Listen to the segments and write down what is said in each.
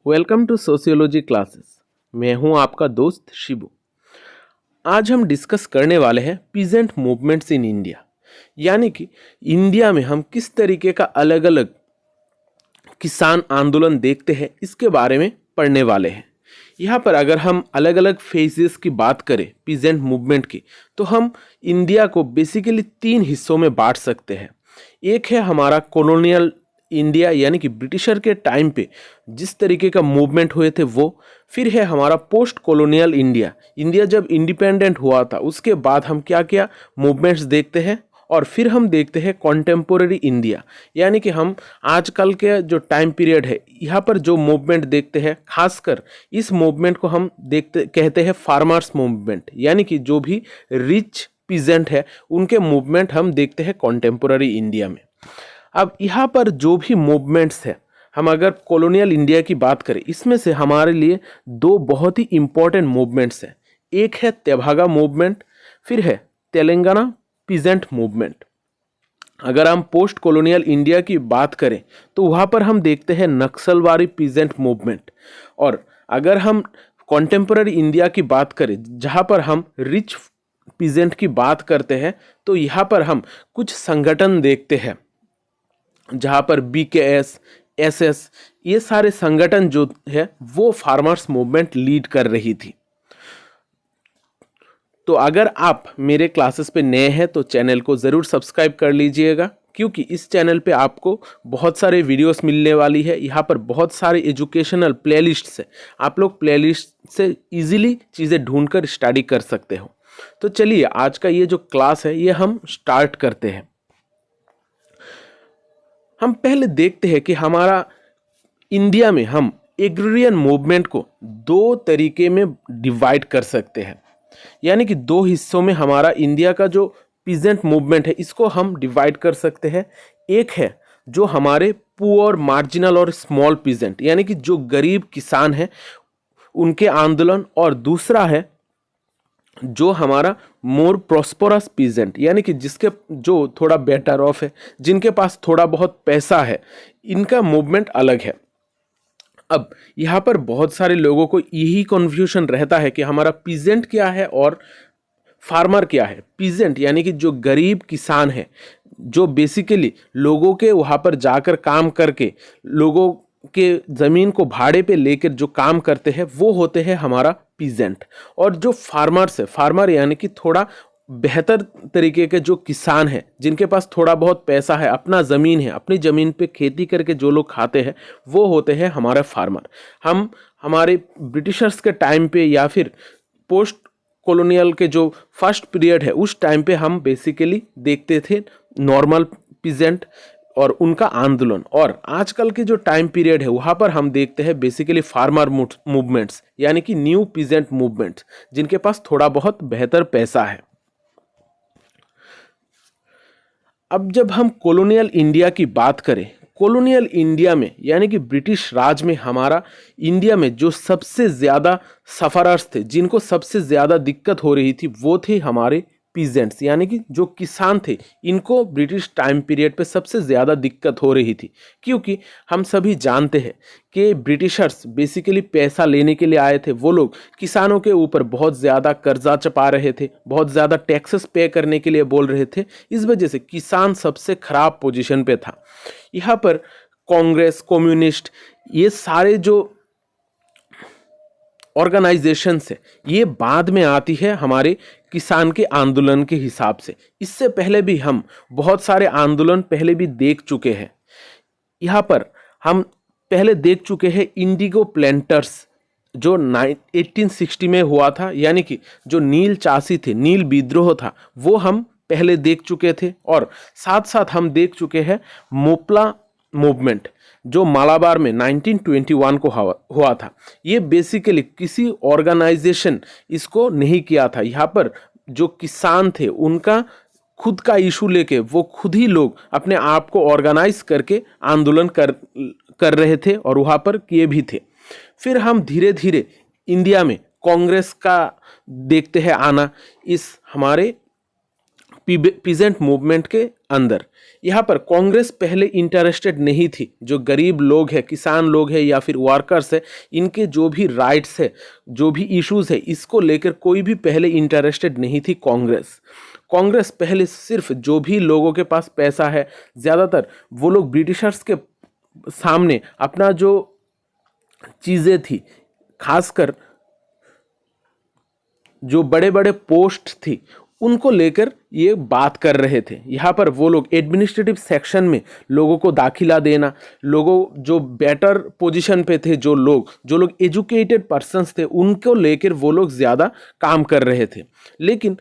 Welcome to sociology classes. मैं हूं आपका दोस्त शिबू। आज हम डिस्कस करने वाले हैं पीजेंट मूवमेंट्स इन इंडिया, यानी कि इंडिया में हम किस तरीके का अलग अलग किसान आंदोलन देखते हैं, इसके बारे में पढ़ने वाले हैं। यहाँ पर अगर हम अलग अलग फेजेस की बात करें पीजेंट मूवमेंट की, तो हम इंडिया को बेसिकली 3 हिस्सों में बांट सकते हैं। एक है हमारा कॉलोनियल इंडिया, यानी कि ब्रिटिशर के टाइम पे जिस तरीके का मूवमेंट हुए थे वो। फिर है हमारा पोस्ट कॉलोनियल इंडिया, इंडिया जब इंडिपेंडेंट हुआ था उसके बाद हम क्या क्या मूवमेंट्स देखते हैं। और फिर हम देखते हैं कॉन्टेम्पोररी इंडिया, यानी कि हम आजकल के जो टाइम पीरियड है यहाँ पर जो मूवमेंट देखते हैं, खासकर इस मूवमेंट को हम कहते हैं फार्मर्स मूवमेंट, यानी कि जो भी रिच पीजेंट है उनके मूवमेंट हम देखते हैं कॉन्टेम्पोररी इंडिया में। अब यहाँ पर जो भी मूवमेंट्स है, हम अगर कॉलोनियल इंडिया की बात करें, इसमें से हमारे लिए 2 बहुत ही इंपॉर्टेंट मूवमेंट्स हैं। एक है तेभागा मूवमेंट, फिर है तेलंगाना पीजेंट मूवमेंट। अगर हम पोस्ट कॉलोनियल इंडिया की बात करें तो वहाँ पर हम देखते हैं नक्सलवादी पीजेंट मूवमेंट। और अगर हम कॉन्टेम्पोररी इंडिया की बात करें, जहाँ पर हम रिच पीजेंट की बात करते हैं, तो यहाँ पर हम कुछ संगठन देखते हैं जहाँ पर BKS, SS, ये सारे संगठन जो है वो फार्मर्स मूवमेंट लीड कर रही थी। तो अगर आप मेरे क्लासेस पे नए हैं तो चैनल को ज़रूर सब्सक्राइब कर लीजिएगा, क्योंकि इस चैनल पे आपको बहुत सारे वीडियोस मिलने वाली है। यहाँ पर बहुत सारे एजुकेशनल प्लेलिस्ट्स है, आप लोग प्लेलिस्ट से इजीली चीज़ें ढूंढकर स्टडी कर सकते हो। तो चलिए आज का ये जो क्लास है ये हम स्टार्ट करते हैं। हम पहले देखते हैं कि हमारा इंडिया में हम एग्रेरियन मूवमेंट को 2 तरीके में डिवाइड कर सकते हैं, यानी कि 2 हिस्सों में हमारा इंडिया का जो पीजेंट मूवमेंट है इसको हम डिवाइड कर सकते हैं। एक है जो हमारे पुअर, मार्जिनल और स्मॉल पीजेंट, यानी कि जो गरीब किसान हैं उनके आंदोलन, और दूसरा है जो हमारा मोर प्रॉस्परस पीजेंट, यानी कि जिसके जो थोड़ा बेटर ऑफ है, जिनके पास थोड़ा बहुत पैसा है, इनका मूवमेंट अलग है। अब यहाँ पर बहुत सारे लोगों को यही कन्फ्यूजन रहता है कि हमारा पीजेंट क्या है और फार्मर क्या है। पीजेंट यानी कि जो गरीब किसान है, जो बेसिकली लोगों के वहाँ पर जाकर काम करके लोगों के ज़मीन को भाड़े पे लेकर जो काम करते हैं वो होते हैं हमारा पीजेंट। और जो फार्मर्स है, फार्मर यानी कि थोड़ा बेहतर तरीके के जो किसान हैं, जिनके पास थोड़ा बहुत पैसा है, अपना ज़मीन है, अपनी ज़मीन पे खेती करके जो लोग खाते हैं वो होते हैं हमारे फार्मर। हम हमारे ब्रिटिशर्स के टाइम पे या फिर पोस्ट कॉलोनियल के जो फर्स्ट पीरियड है उस टाइम पे हम बेसिकली देखते थे नॉर्मल पीजेंट और उनका आंदोलन। और आजकल के जो टाइम पीरियड है वहाँ पर हम देखते हैं बेसिकली फार्मर मूवमेंट्स, यानी कि न्यू पीजेंट मूवमेंट्स, जिनके पास थोड़ा बहुत बेहतर पैसा है। अब जब हम कॉलोनियल इंडिया की बात करें, कॉलोनियल इंडिया में यानी कि ब्रिटिश राज में हमारा इंडिया में जो सबसे ज़्यादा सफ़रर्स थे, जिनको सबसे ज़्यादा दिक्कत हो रही थी, वो थे हमारे पीजेंट्स, यानी कि जो किसान थे। इनको ब्रिटिश टाइम पीरियड पे सबसे ज़्यादा दिक्कत हो रही थी, क्योंकि हम सभी जानते हैं कि ब्रिटिशर्स बेसिकली पैसा लेने के लिए आए थे। वो लोग किसानों के ऊपर बहुत ज़्यादा कर्जा चपा रहे थे, बहुत ज़्यादा टैक्सेस पे करने के लिए बोल रहे थे। इस वजह से किसान सबसे ख़राब पोजीशन पे था। यहाँ पर कांग्रेस, कम्युनिस्ट, ये सारे जो ऑर्गेनाइजेशंस है ये बाद में आती है हमारे किसान के आंदोलन के हिसाब से। इससे पहले भी हम बहुत सारे आंदोलन पहले भी देख चुके हैं। यहाँ पर हम पहले देख चुके हैं इंडिगो प्लांटर्स जो 1860 में हुआ था, यानी कि जो नील चासी थे, नील विद्रोह था, वो हम पहले देख चुके थे। और साथ साथ हम देख चुके हैं मोपला मूवमेंट जो मालाबार में 1921 को हुआ था। ये बेसिकली किसी ऑर्गेनाइजेशन इसको नहीं किया था। यहाँ पर जो किसान थे उनका खुद का इशू लेके वो खुद ही लोग अपने आप को ऑर्गेनाइज करके आंदोलन कर रहे थे और वहाँ पर किए भी थे। फिर हम धीरे धीरे इंडिया में कांग्रेस का देखते हैं आना। इस हमारे पीजेंट मूवमेंट के अंदर। यहाँ पर कांग्रेस पहले इंटरेस्टेड नहीं थी। जो गरीब लोग हैं, किसान लोग हैं या फिर वर्कर्स है, इनके जो भी राइट्स है, जो भी इश्यूज है, इसको लेकर कोई भी पहले इंटरेस्टेड नहीं थी कांग्रेस। कांग्रेस पहले सिर्फ जो भी लोगों के पास पैसा है, ज़्यादातर वो लोग ब्रिटिशर्स के सामने अपना जो चीज़ें थी, खासकर जो बड़े बड़े पोस्ट थी, उनको लेकर ये बात कर रहे थे। यहाँ पर वो लोग एडमिनिस्ट्रेटिव सेक्शन में लोगों को दाखिला देना, लोगों जो बेटर पोजीशन पे थे, जो लोग एजुकेटेड पर्सन्स थे, उनको लेकर वो लोग ज़्यादा काम कर रहे थे। लेकिन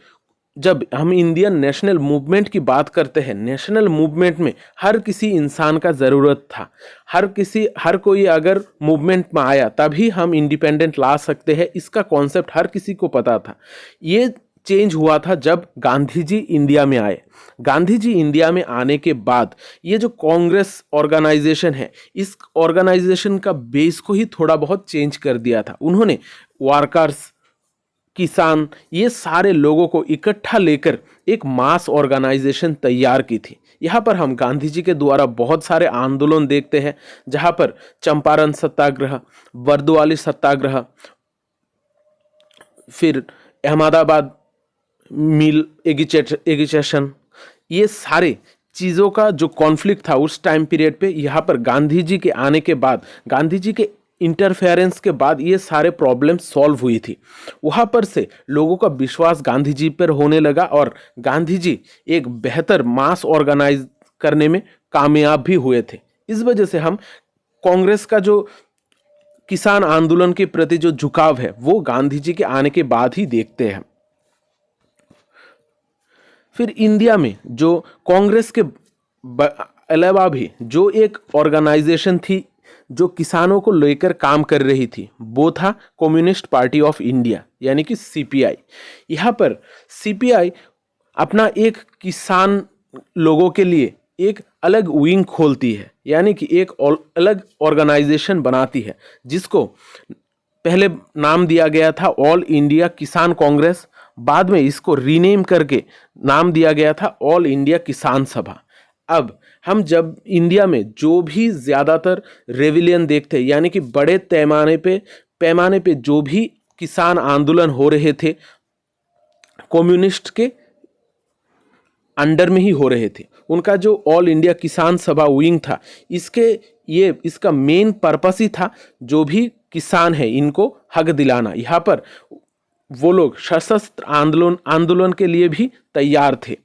जब हम इंडियन नेशनल मूवमेंट की बात करते हैं, नेशनल मूवमेंट में हर किसी इंसान का ज़रूरत था। हर कोई अगर मूवमेंट में आया तभी हम इंडिपेंडेंट ला सकते हैं, इसका कॉन्सेप्ट हर किसी को पता था। ये चेंज हुआ था जब गांधी जी इंडिया में आए। गांधी जी इंडिया में आने के बाद ये जो कांग्रेस ऑर्गेनाइजेशन है, इस ऑर्गेनाइजेशन का बेस को ही थोड़ा बहुत चेंज कर दिया था। उन्होंने वर्कर्स, किसान, ये सारे लोगों को इकट्ठा लेकर एक मास ऑर्गेनाइजेशन तैयार की थी। यहाँ पर हम गांधी जी के द्वारा बहुत सारे आंदोलन देखते हैं, जहाँ पर चंपारण सत्याग्रह, बरदुआली सत्याग्रह, फिर अहमदाबाद मिल एगिटेशन, ये सारे चीज़ों का जो कॉन्फ्लिक्ट था उस टाइम पीरियड पे, यहाँ पर गांधी जी के आने के बाद, गांधी जी के इंटरफेरेंस के बाद ये सारे प्रॉब्लम सॉल्व हुई थी। वहाँ पर से लोगों का विश्वास गांधी जी पर होने लगा और गांधी जी एक बेहतर मास ऑर्गेनाइज करने में कामयाब भी हुए थे। इस वजह से हम कांग्रेस का जो किसान आंदोलन के प्रति जो झुकाव है वो गांधी जी के आने के बाद ही देखते हैं। फिर इंडिया में जो कांग्रेस के अलावा भी जो एक ऑर्गेनाइजेशन थी जो किसानों को लेकर काम कर रही थी, वो था कम्युनिस्ट पार्टी ऑफ इंडिया, यानी कि सीपीआई। यहाँ पर सीपीआई अपना एक किसान लोगों के लिए एक अलग विंग खोलती है, यानी कि एक अलग ऑर्गेनाइजेशन बनाती है, जिसको पहले नाम दिया गया था ऑल इंडिया किसान कांग्रेस। बाद में इसको रीनेम करके नाम दिया गया था ऑल इंडिया किसान सभा। अब हम जब इंडिया में जो भी ज़्यादातर रेविलियन देखते हैं, यानी कि बड़े पैमाने पे जो भी किसान आंदोलन हो रहे थे, कम्युनिस्ट के अंडर में ही हो रहे थे। उनका जो ऑल इंडिया किसान सभा विंग था, इसका मेन पर्पस ही था जो भी किसान है इनको हक दिलाना। यहाँ पर वो लोग सशस्त्र आंदोलन के लिए भी तैयार थे।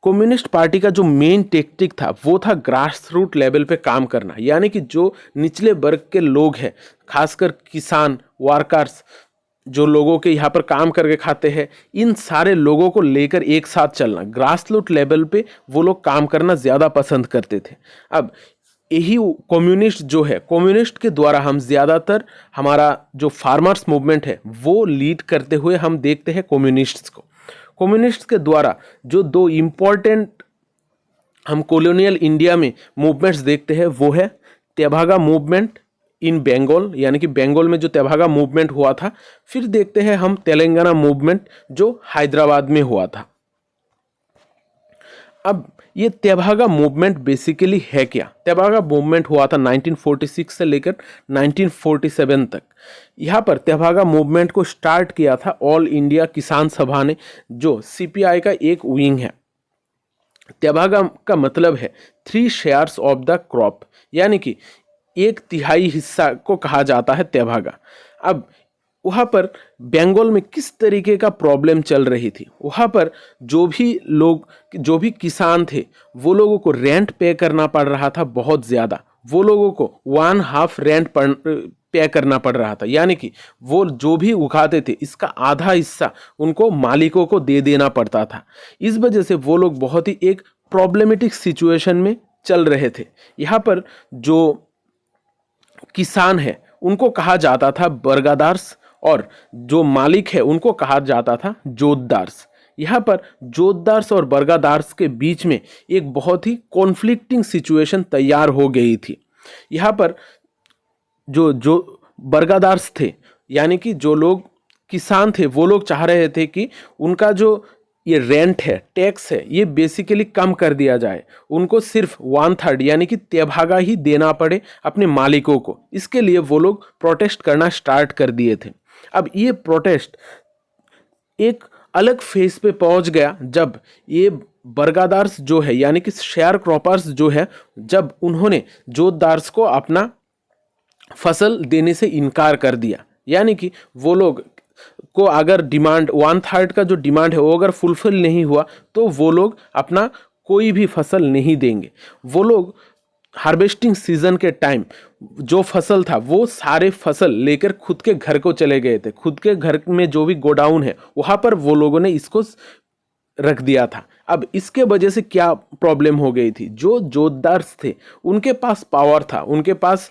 कम्युनिस्ट पार्टी का जो मेन टेक्टिक था वो था ग्रास रूट लेवल पे काम करना, यानी कि जो निचले वर्ग के लोग हैं, खासकर किसान, वर्कर्स, जो लोगों के यहाँ पर काम करके खाते हैं, इन सारे लोगों को लेकर एक साथ चलना। ग्रास रूट लेवल पे वो लोग काम करना ज़्यादा पसंद करते थे। अब यही कम्युनिस्ट जो है, कम्युनिस्ट के द्वारा हम ज़्यादातर हमारा जो फार्मर्स मूवमेंट है वो लीड करते हुए हम देखते हैं कम्युनिस्ट्स को। कम्युनिस्ट के द्वारा जो दो इम्पॉर्टेंट हम कॉलोनियल इंडिया में मूवमेंट्स देखते हैं वो है तेभागा मूवमेंट इन बंगाल, यानी कि बंगाल में जो तेभागा मूवमेंट हुआ था। फिर देखते हैं हम तेलंगाना मूवमेंट जो हैदराबाद में हुआ था। अब ये तेभागा मूवमेंट बेसिकली है क्या? तेभागा मूवमेंट हुआ था 1946 से लेकर 1947 तक। यहाँ पर तेभागा मूवमेंट को स्टार्ट किया था ऑल इंडिया किसान सभा ने, जो सीपीआई का एक विंग है। तेभागा का मतलब है 3 शेयर्स ऑफ द क्रॉप, यानी कि 1/3 हिस्सा को कहा जाता है तेभागा। अब वहाँ पर बंगाल में किस तरीके का प्रॉब्लम चल रही थी, वहाँ पर जो भी किसान थे वो लोगों को रेंट पे करना पड़ रहा था बहुत ज़्यादा। वो लोगों को 1/2 रेंट पे करना पड़ रहा था, यानी कि वो जो भी उगाते थे इसका आधा हिस्सा उनको मालिकों को दे देना पड़ता था। इस वजह से वो लोग बहुत ही एक प्रॉब्लमेटिक सिचुएशन में चल रहे थे। यहाँ पर जो किसान है उनको कहा जाता था बर्गादार्स, और जो मालिक है उनको कहा जाता था जोतदार्स। यहाँ पर जोतदार्स और बर्गादार्स के बीच में एक बहुत ही कॉन्फ्लिक्टिंग सिचुएशन तैयार हो गई थी। यहाँ पर जो बर्गादार्स थे, यानी कि जो लोग किसान थे वो लोग चाह रहे थे कि उनका जो ये रेंट है, टैक्स है, ये बेसिकली कम कर दिया जाए, उनको सिर्फ 1/3 यानी कि तेभागा ही देना पड़े अपने मालिकों को। इसके लिए वो लोग प्रोटेस्ट करना स्टार्ट कर दिए थे। अब ये प्रोटेस्ट एक अलग फेज पे पहुंच गया जब ये बर्गादार्स जो है यानी कि शेयर क्रॉपर्स जो है, जब उन्होंने जोतदार्स को अपना फसल देने से इनकार कर दिया। यानी कि वो लोग को अगर डिमांड 1/3 का जो डिमांड है वो अगर फुलफिल नहीं हुआ तो वो लोग अपना कोई भी फसल नहीं देंगे। वो लोग हार्वेस्टिंग सीजन के टाइम जो फसल था वो सारे फसल लेकर खुद के घर को चले गए थे। खुद के घर में जो भी गोडाउन है वहां पर वो लोगों ने इसको रख दिया था। अब इसके वजह से क्या प्रॉब्लम हो गई थी, जो जोतदार्स थे उनके पास पावर था, उनके पास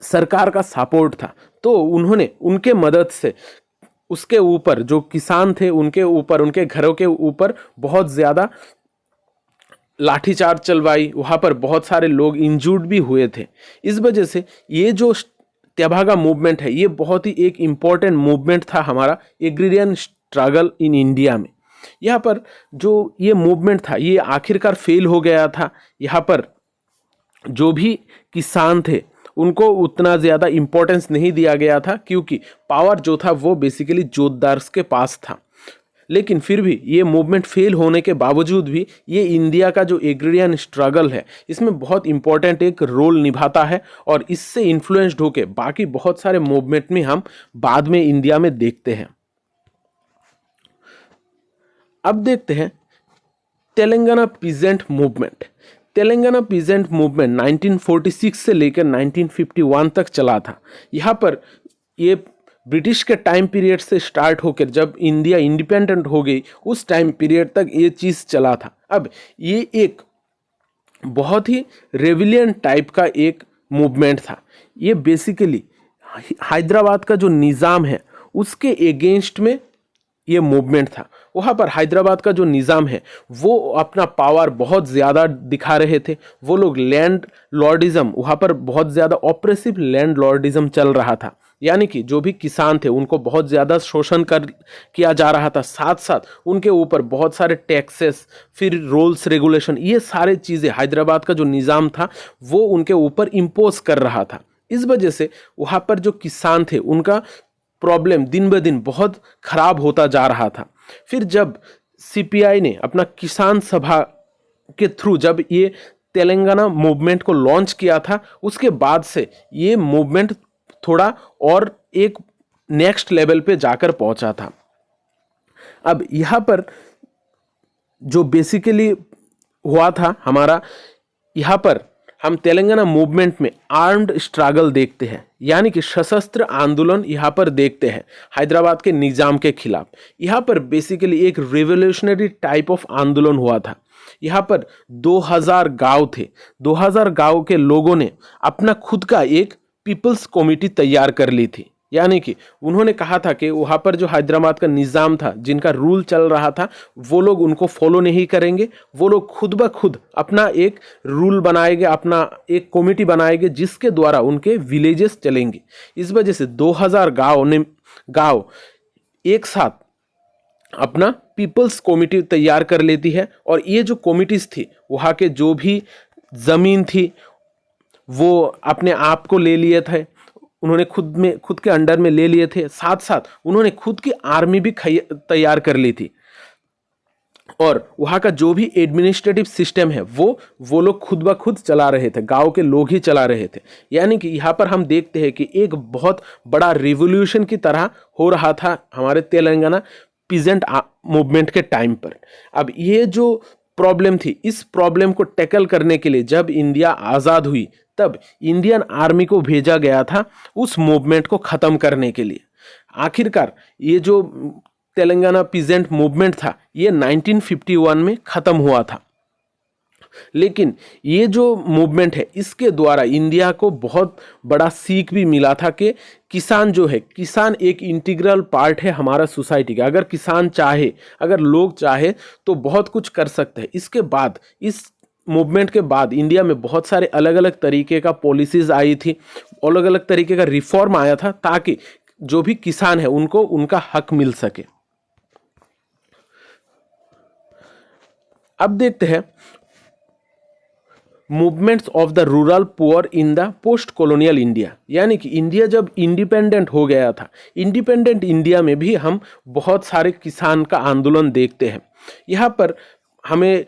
सरकार का सपोर्ट था, तो उन्होंने उनके मदद से उसके ऊपर जो किसान थे उनके ऊपर, उनके घरों के ऊपर बहुत ज़्यादा लाठीचार्ज चलवाई। वहाँ पर बहुत सारे लोग इंजूर्ड भी हुए थे। इस वजह से ये जो तेभागा मूवमेंट है ये बहुत ही एक इम्पॉर्टेंट मूवमेंट था हमारा एग्रीरियन स्ट्रगल इन इंडिया में। यहाँ पर जो ये मूवमेंट था ये आखिरकार फेल हो गया था। यहाँ पर जो भी किसान थे उनको उतना ज़्यादा इम्पोर्टेंस नहीं दिया गया था क्योंकि पावर जो था वो बेसिकली जोतदार्स के पास था। लेकिन फिर भी ये मूवमेंट फेल होने के बावजूद भी ये इंडिया का जो एग्रीरियन स्ट्रगल है इसमें बहुत इंपॉर्टेंट एक रोल निभाता है और इससे इन्फ्लुएंस्ड होकर बाकी बहुत सारे मूवमेंट में हम बाद में इंडिया में देखते हैं। अब देखते हैं Telangana peasant movement. Telangana peasant movement 1946 से लेकर 1951 तक चला था। यहाँ पर ये ब्रिटिश के टाइम पीरियड से स्टार्ट होकर जब इंडिया इंडिपेंडेंट हो गई उस टाइम पीरियड तक ये चीज़ चला था। अब ये एक बहुत ही रेविलियन टाइप का एक मूवमेंट था। ये बेसिकली हैदराबाद का जो निज़ाम है उसके एगेंस्ट में ये मूवमेंट था। वहाँ पर हैदराबाद का जो निज़ाम है वो अपना पावर बहुत ज़्यादा दिखा रहे थे। वो लोग लैंड लॉर्डिज़म, वहाँ पर बहुत ज़्यादा ऑपरेसिव लैंड लॉर्डिज़म चल रहा था। यानी कि जो भी किसान थे उनको बहुत ज़्यादा शोषण किया जा रहा था। साथ साथ उनके ऊपर बहुत सारे टैक्सेस, फिर रूल्स रेगुलेशन, ये सारे चीज़ें हैदराबाद का जो निज़ाम था वो उनके ऊपर इम्पोज कर रहा था। इस वजह से वहाँ पर जो किसान थे उनका प्रॉब्लम दिन ब दिन बहुत खराब होता जा रहा था। फिर जब सीपीआई ने अपना किसान सभा के थ्रू जब ये तेलंगाना मूवमेंट को लॉन्च किया था उसके बाद से ये मूवमेंट थोड़ा और एक नेक्स्ट लेवल पे जाकर पहुंचा था। अब यहाँ पर जो बेसिकली हुआ था हमारा, यहाँ पर हम तेलंगाना मूवमेंट में आर्म्ड स्ट्रगल देखते हैं, यानी कि सशस्त्र आंदोलन यहाँ पर देखते हैं हैदराबाद के निज़ाम के खिलाफ। यहाँ पर बेसिकली एक रिवोल्यूशनरी टाइप ऑफ आंदोलन हुआ था। यहाँ पर 2000 गांव थे। 2000 गांव के लोगों ने अपना खुद का एक पीपल्स कमेटी तैयार कर ली थी। यानी कि उन्होंने कहा था कि वहाँ पर जो हैदराबाद का निज़ाम था, जिनका रूल चल रहा था, वो लोग उनको फॉलो नहीं करेंगे। वो लोग खुद ब खुद अपना एक रूल बनाएंगे, अपना एक कमेटी बनाएंगे जिसके द्वारा उनके विलेजेस चलेंगे। इस वजह से 2000 गांव एक साथ अपना पीपल्स कमेटी तैयार कर लेती है। और ये जो कमिटीज़ थी वहाँ के जो भी ज़मीन थी वो अपने आप को ले लिए थे, उन्होंने खुद के अंडर में ले लिए थे। साथ साथ उन्होंने खुद की आर्मी भी तैयार कर ली थी। और वहाँ का जो भी एडमिनिस्ट्रेटिव सिस्टम है वो लोग खुद ब खुद चला रहे थे, गांव के लोग ही चला रहे थे। यानी कि यहाँ पर हम देखते हैं कि एक बहुत बड़ा रिवोल्यूशन की तरह हो रहा था हमारे तेलंगाना पीजेंट मूवमेंट के टाइम पर। अब ये जो प्रॉब्लम थी, इस प्रॉब्लम को टैकल करने के लिए जब इंडिया आज़ाद हुई तब इंडियन आर्मी को भेजा गया था उस मूवमेंट को ख़त्म करने के लिए। आखिरकार ये जो तेलंगाना पीजेंट मूवमेंट था ये 1951 में ख़त्म हुआ था। लेकिन ये जो मूवमेंट है इसके द्वारा इंडिया को बहुत बड़ा सीख भी मिला था कि किसान जो है, किसान एक इंटीग्रल पार्ट है हमारा सोसाइटी का। अगर किसान चाहे, अगर लोग चाहे तो बहुत कुछ कर सकते हैं। इसके बाद, इस मूवमेंट के बाद इंडिया में बहुत सारे अलग अलग तरीके का पॉलिसीज़ आई थी, अलग अलग तरीके का रिफॉर्म आया था ताकि जो भी किसान है उनको उनका हक मिल सके। अब देखते हैं movements of the rural poor in the post colonial India, यानी कि इंडिया जब इंडिपेंडेंट हो गया था, इंडिपेंडेंट इंडिया में भी हम बहुत सारे किसान का आंदोलन देखते हैं। यहाँ पर हमें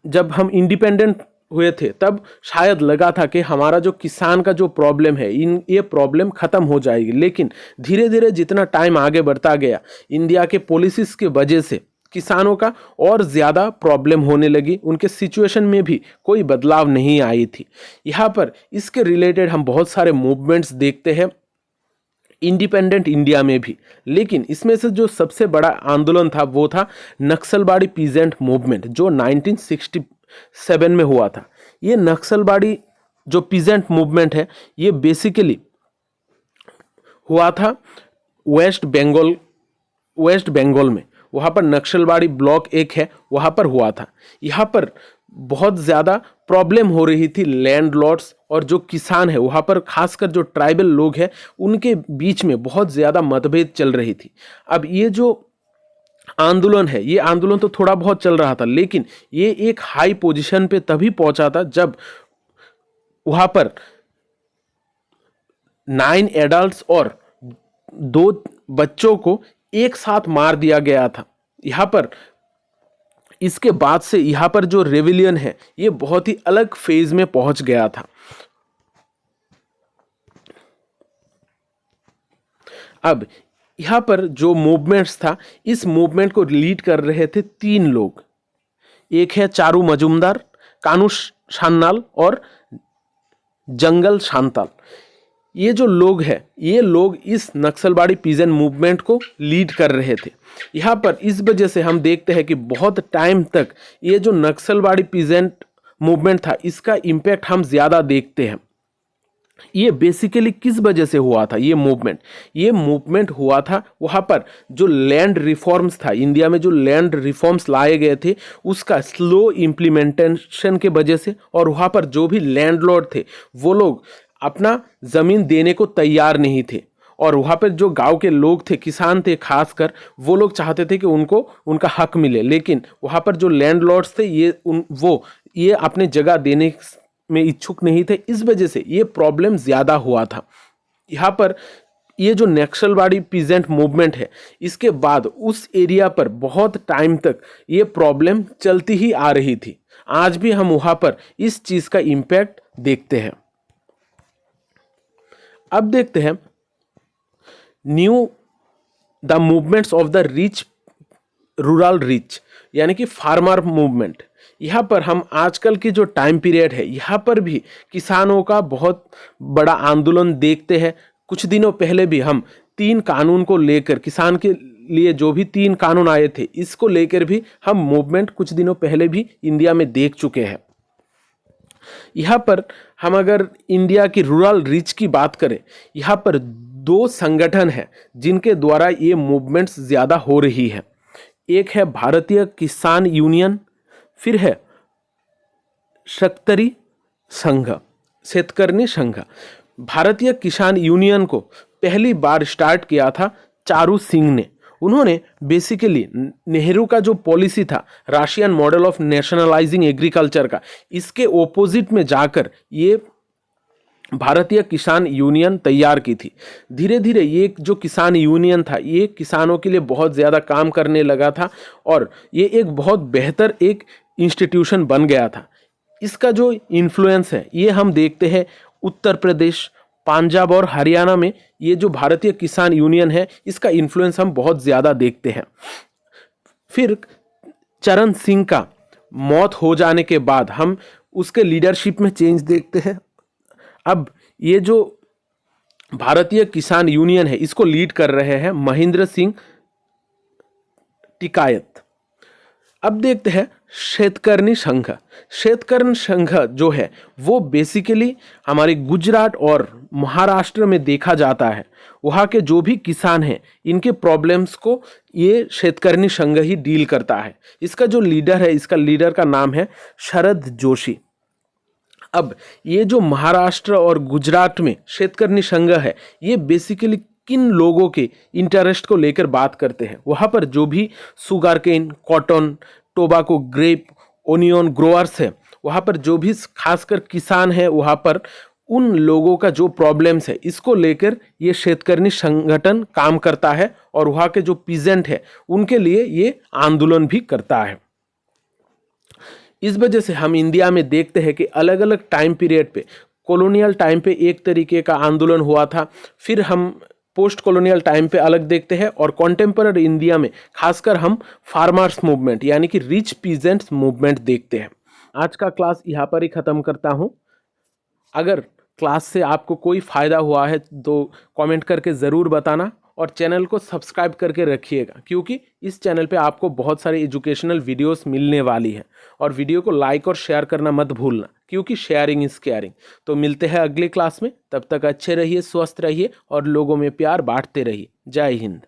जब हम इंडिपेंडेंट हुए थे तब शायद लगा था कि हमारा जो किसान का जो प्रॉब्लम है ये प्रॉब्लम ख़त्म हो जाएगी, लेकिन धीरे धीरे जितना टाइम आगे बढ़ता गया, इंडिया के पॉलिसीज़ के वजह से किसानों का और ज़्यादा प्रॉब्लम होने लगी, उनके सिचुएशन में भी कोई बदलाव नहीं आई थी। यहाँ पर इसके रिलेटेड हम बहुत सारे मूवमेंट्स देखते हैं इंडिपेंडेंट इंडिया में भी, लेकिन इसमें से जो सबसे बड़ा आंदोलन था वो था नक्सलबाड़ी पीजेंट मूवमेंट, जो 1967 में हुआ था। ये नक्सलबाड़ी जो पीजेंट मूवमेंट है ये बेसिकली हुआ था वेस्ट बंगाल में। वहाँ पर नक्सलबाड़ी ब्लॉक एक है, वहाँ पर हुआ था। यहाँ पर बहुत ज़्यादा प्रॉब्लम हो रही थी लैंडलॉर्ड्स और जो किसान है, वहाँ पर खासकर जो ट्राइबल लोग हैं उनके बीच में बहुत ज़्यादा मतभेद चल रही थी। अब ये जो आंदोलन है, ये आंदोलन तो थोड़ा बहुत चल रहा था, लेकिन ये एक हाई पोजीशन पे तभी पहुंचा था जब वहाँ पर 9 एडल्ट्स और 2 बच्चों को एक साथ मार दिया गया था। यहाँ पर इसके बाद से यहाँ पर जो रेविलियन है ये बहुत ही अलग फेज में पहुंच गया था। अब यहाँ पर जो मूवमेंट्स था, इस मूवमेंट को लीड कर रहे थे 3 लोग। एक है चारू मजुमदार, कानू सान्याल और जंगल शांताल। ये जो लोग हैं, ये लोग इस नक्सलबाड़ी पीजेंट मूवमेंट को लीड कर रहे थे। यहाँ पर इस वजह से हम देखते हैं कि बहुत टाइम तक ये जो नक्सलबाड़ी पीजेंट मूवमेंट था इसका इम्पैक्ट हम ज़्यादा देखते हैं। ये बेसिकली किस वजह से हुआ था ये मूवमेंट हुआ था वहाँ पर जो लैंड रिफॉर्म्स था, इंडिया में जो लैंड रिफॉर्म्स लाए गए थे उसका स्लो इम्प्लीमेंटेशन के वजह से, और वहाँ पर जो भी लैंडलॉर्ड थे वो लोग अपना ज़मीन देने को तैयार नहीं थे, और वहाँ पर जो गांव के लोग थे, किसान थे खासकर, वो लोग चाहते थे कि उनको उनका हक मिले, लेकिन वहाँ पर जो लैंडलॉर्ड्स थे ये अपने जगह देने में इच्छुक नहीं थे। इस वजह से ये प्रॉब्लम ज़्यादा हुआ था। यहाँ पर ये जो नक्सलबाड़ी पीजेंट मूवमेंट है, इसके बाद उस एरिया पर बहुत टाइम तक ये प्रॉब्लम चलती ही आ रही थी। आज भी हम वहाँ पर इस चीज़ का इम्पैक्ट देखते हैं। अब देखते हैं the movements of the rich rural rich, यानी कि फार्मर मूवमेंट। यहाँ पर हम आजकल की जो टाइम पीरियड है, यहाँ पर भी किसानों का बहुत बड़ा आंदोलन देखते हैं। कुछ दिनों पहले भी हम 3 कानून को लेकर, किसान के लिए जो भी 3 कानून आए थे, इसको लेकर भी हम मूवमेंट कुछ दिनों पहले भी इंडिया में देख चुके हैं। यहाँ पर हम अगर इंडिया की रूरल रिच की बात करें, यहाँ पर 2 संगठन हैं जिनके द्वारा ये मूवमेंट्स ज़्यादा हो रही है। एक है भारतीय किसान यूनियन, फिर है शेतकर्णी संघ। भारतीय किसान यूनियन को पहली बार स्टार्ट किया था चारू सिंह ने। उन्होंने बेसिकली नेहरू का जो पॉलिसी था, राशियन मॉडल ऑफ नेशनलाइजिंग एग्रीकल्चर का, इसके ओपोजिट में जाकर ये भारतीय किसान यूनियन तैयार की थी। धीरे धीरे ये जो किसान यूनियन था ये किसानों के लिए बहुत ज़्यादा काम करने लगा था, और ये एक बहुत बेहतर एक इंस्टीट्यूशन बन गया था। इसका जो इन्फ्लुएंस है ये हम देखते हैं उत्तर प्रदेश, पंजाब और हरियाणा में। ये जो भारतीय किसान यूनियन है इसका इन्फ्लुएंस हम बहुत ज़्यादा देखते हैं। फिर चरण सिंह का मौत हो जाने के बाद हम उसके लीडरशिप में चेंज देखते हैं। अब ये जो भारतीय किसान यूनियन है इसको लीड कर रहे हैं महेंद्र सिंह टिकायत। अब देखते हैं शेतकर्णी संघ। शेतकर्णी संघ जो है वो बेसिकली हमारे गुजरात और महाराष्ट्र में देखा जाता है। वहाँ के जो भी किसान हैं इनके प्रॉब्लम्स को ये शेतकर्णी संघ ही डील करता है। इसका जो लीडर है, इसका लीडर का नाम है शरद जोशी। अब ये जो महाराष्ट्र और गुजरात में शेतकर्णी संघ है ये बेसिकली किन लोगों के इंटरेस्ट को लेकर बात करते हैं। वहाँ पर जो भी sugarcane, cotton, tobacco, grape, onion growers है, वहाँ पर जो भी खासकर किसान है, वहाँ पर उन लोगों का जो प्रॉब्लम्स है इसको लेकर ये शेतकर्मी संगठन काम करता है और वहाँ के जो पीजेंट है उनके लिए ये आंदोलन भी करता है। इस वजह से हम इंडिया में देखते हैं कि अलग अलग टाइम पीरियड पे, कॉलोनियल टाइम पे एक तरीके का आंदोलन हुआ था, फिर हम पोस्ट कॉलोनियल टाइम पे अलग देखते हैं, और कॉन्टेम्पररी इंडिया में खासकर हम फार्मर्स मूवमेंट यानी कि रिच पीजेंट्स मूवमेंट देखते हैं। आज का क्लास यहाँ पर ही ख़त्म करता हूँ। अगर क्लास से आपको कोई फ़ायदा हुआ है तो कमेंट करके ज़रूर बताना, और चैनल को सब्सक्राइब करके रखिएगा, क्योंकि इस चैनल पे आपको बहुत सारी एजुकेशनल वीडियोस मिलने वाली है। और वीडियो को लाइक और शेयर करना मत भूलना, क्योंकि शेयरिंग इज़ केयरिंग। तो मिलते हैं अगली क्लास में, तब तक अच्छे रहिए, स्वस्थ रहिए और लोगों में प्यार बांटते रहिए। जय हिंद।